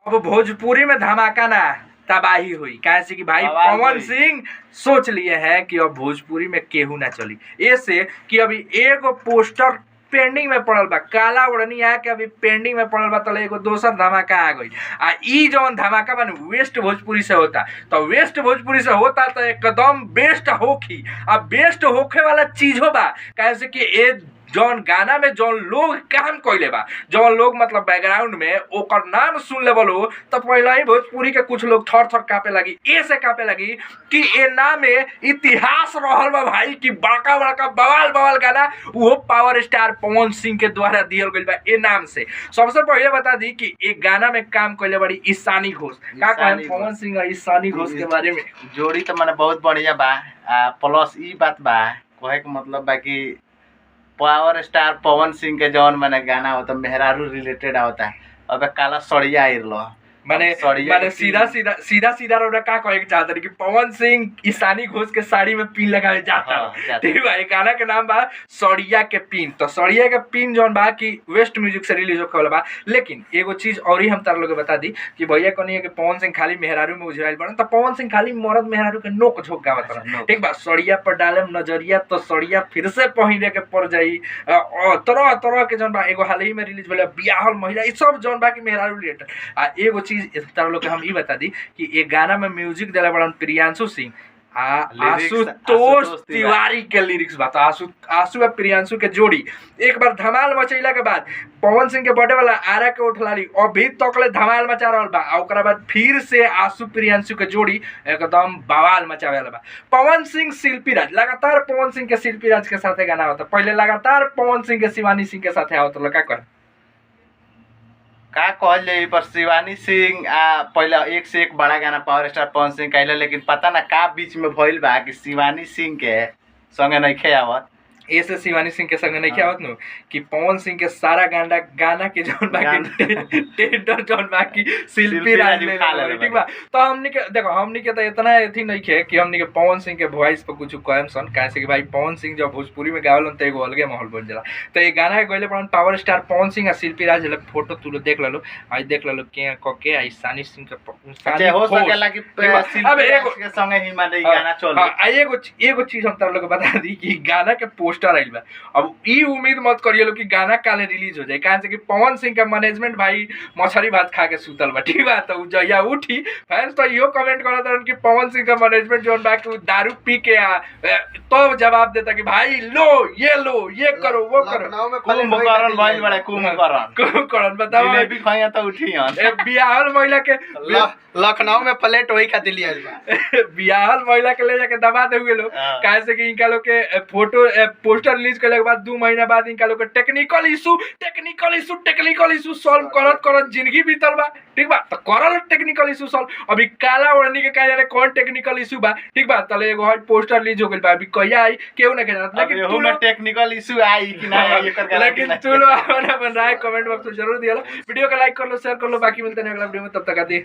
अब भोजपुरी में धमाका ना तबाही हुई कैसे कि भाई पवन सिंह सोच लिए हैं कि अब भोजपुरी में केहू ना चली ऐसे कि अभी एगो पोस्टर पेंडिंग में पड़ल बा काला ओढ़नी आके अभी पेंडिंग में पड़ल बा तो एगो दोसर धमाका आ गई आ ई जौन धमाका बा वेस्ट भोजपुरी से होता तो वेस्ट भोजपुरी से होता तो एकदम बेस्ट होखी अब बेस्ट होखे वाला चीज हो बा कैसे कि ए जौन गाना में जौन लोग काम कइले बा जौन लोग मतलब बैकग्राउंड में ओकर नाम सुन लेवल हो तो पहले ही भोजपुरी के कुछ लोग थर थर कापे लगी ऐसे कापे लगी कि ए नाम में इतिहास रहल बा भाई कि बड़का बड़का बवाल बवाल गाना वो पावर स्टार पवन सिंह के द्वारा दियल गइल बा ए नाम से। सबसे पहले बता दी कि एक गाना में काम कइले बड़ी ईशानी घोष का कहें पवन सिंह और ईशानी घोष के बारे में जोड़ी तो माने बहुत बढ़िया बा प्लस ई बात बा कहे के मतलब बा कि पावर स्टार पवन सिंह के जौन माने गाना होता मेहरारू रिलेटेड होता अब काला सड़िया आइरलो माने सीधा रोड़ा का कहे के चाहता कि पवन सिंह ईशानी घोष के साड़ी में पिन लगावे जाता ठीक बा। गाना के नाम बा सड़िया के पिन तो सड़िया के पिन जौन बा कि वेस्ट म्यूजिक से रिलीज होखे वाला बा। लेकिन एगो चीज और ही हम तार लोग बता दी कि भैया कहनी कि पवन सिंह खाली मेहरारू में उजराइल बन तो पवन सिंह खाली मर्द मेहरारू के नोक झोंक गावत रहा ठीक बा। सड़िया पर डालम नजरिया तो सड़िया फिर से पहिने के पड़ जाई तरह तरह के जौन बा एगो हाल ही में रिलीज भेल बियाहल महिला ई सब जौन बा कि मेहरारू रिलेटेड आ एगो तार लोग हम ई बता दी कि एक गाना में म्यूजिक देला बड़न प्रियांशु सिंह आशुतोष तिवारी के लिरिक्स बात आशु और प्रियांशु के जोड़ी एक बार धमाल मचैला के बाद पवन सिंह के बर्थडे वाला आरा के उठलाली अभी तकले धमाल मचा रहल बा ओकरा बाद फिर से आशु प्रियांशु के जोड़ी एकदम बवाल मचावे वाला बा। पवन सिंह शिल्पी राज लगातार पवन सिंह के शिल्पी राज के साथे गाना होता पहले लगातार पवन सिंह के शिवानी सिंह के साथे आवत लगा कर का कहल जाए पर शिवानी सिंह पहले एक से एक बड़ा गाना पावर स्टार पवन सिंह कहले लेकिन पता ना का बीच में भइल बा कि शिवानी सिंह के संगे नइखे आवत ऐसे शिवानी सिंह के संग नहीं क्या होत नु कि पवन सिंह के सारा गाना के जौन बाकी टेंडर जौन बाकी शिल्पी राज ले ठीक बा। तो हमनी के देखो हमनी के तो इतना एथी नहीं है कि हमनी के पवन सिंह के वॉइस पर कुछ कहम सन कैसे कि भाई पवन सिंह जब भोजपुरी में गावलन त एगो अलगे माहौल बन जाला। तो ये गाना के गइले पड़न पावर स्टार पवन सिंह और शिल्पी राज ले फोटो तू देख लेलो आई देख लेलो के के आई ईशानी सिंह के हो सकेला कि शिल्पी राज के संगे ही माने गाना चल एगो चीज हम तार लोग बता दी कि गाना के पोस्टर आइल बा। अब ई उम्मीद मत करिए लो कि गाना काले रिलीज हो जाए कहां से कि पवन सिंह का मैनेजमेंट भाई मछली भात खा के सुतल बा ठीक बा। तो जया उठी फैंस तो यो कमेंट करत रहन कि पवन सिंह का मैनेजमेंट जोन बा कि दारू पी के तो जवाब देता कि भाई लो ये करो वो करो कुंभकर्ण भाई बड़ा कुंभकर्ण बताओ जिलेबी खाया तो उठी बियाहल महिला के लखनऊ में प्लेट वही खातिर लिया बियाहल महिला के ले जाके दबा दे लोग कहे से कि इनका लोग के फोटो पोस्टर रिलीज करने के बाद 2 महीना बाद इनका लोग के टेक्निकल इशू सॉल्व करत जिंदगी बीतल बा ठीक बा। तो करल टेक्निकल इशू सॉल्व अभी काला ओढ़नी के कहे कौन टेक्निकल इशू बा ठीक बा। तले एगो पोस्टर रिलीज हो गइल बा अभी कहिया आई केहू ना के जानत लेकिन तू टेक्निकल इशू आई कि ना ये कर लेकिन तू लोग अपन राय कमेंट बॉक्स में जरूर दिया वीडियो को लाइक कर लो शेयर कर लो बाकी मिलते हैं अगला वीडियो में तब तक आते